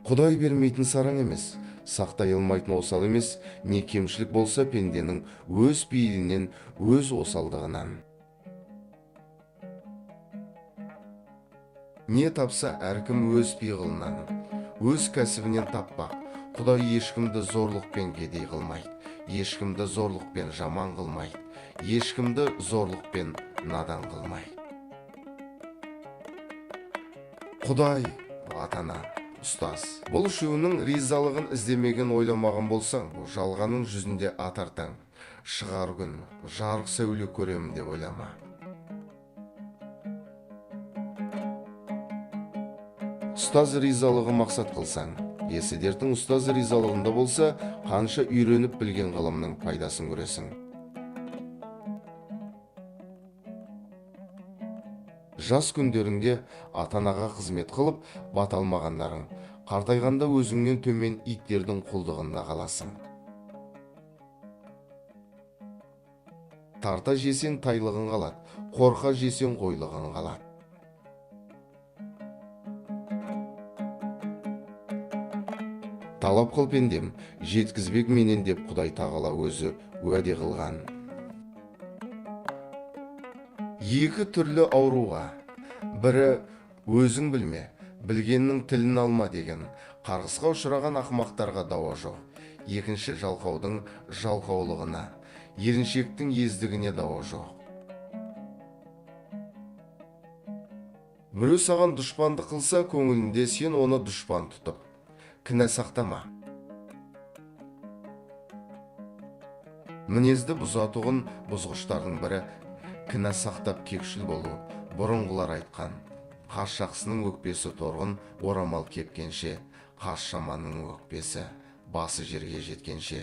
Құдай бермейтін сараң емес, сақтай алмайтын осал емес, не кемшілік болса пенденің өз пейілінен, өз осалдығынан. Не тапса әркім өз пиғылынан, өз кәсібінен таппақ. Құдай ешкімді зорлықпен кедей қылмайды, ешкімді зорлықпен жаман қылмайды, ешкімді зорлықпен надан қылмайды. Құдай, ата-ана, ұстаз. Бұл үшеуінің ризалығын іздемеген ойламаған болсаң, бұл жалғанның жүзінде атартаң, шығар күн, жарық сәуле көремін деп ойлама. Ұстаз ризалығы мақсат қылсаң, есі дертің ұстаз ризалығында болса, қанша үйреніп білген ғылымның пайдасын көресің. Жас күндеріңде ата-анаға қызмет қылып, бата алмағандарың, қартайғанда өзіңнен төмен иттердің құлдығында қаласың. Тарта жесең тайлығың қалады, қорқа жесең қойлығың қалады. Талап қыл пендем, жеткізбек менен деп Құдай тағала өзі уәде қылған. Екі түрлі ауруға, бірі өзің білме, білгеннің тілін алма деген қарғысқа ұшыраған ақымақтарға дауа жоқ. Екінші жалқаудың жалқаулығына, еріншектің ездігіне дауа жоқ. Біреу саған дұшпандық қылса, көңілінде сен оны дұшпан тұтып, кінә сақтама. Мінезді бұзатуғын бұзғыштардың бірі кінә сақтап кекшіл болу. Бұрынғылар айтқан, қас жақсының өкпесі торғын, орамал кепкенше, қас жаманның өкпесі басы жерге жеткенше.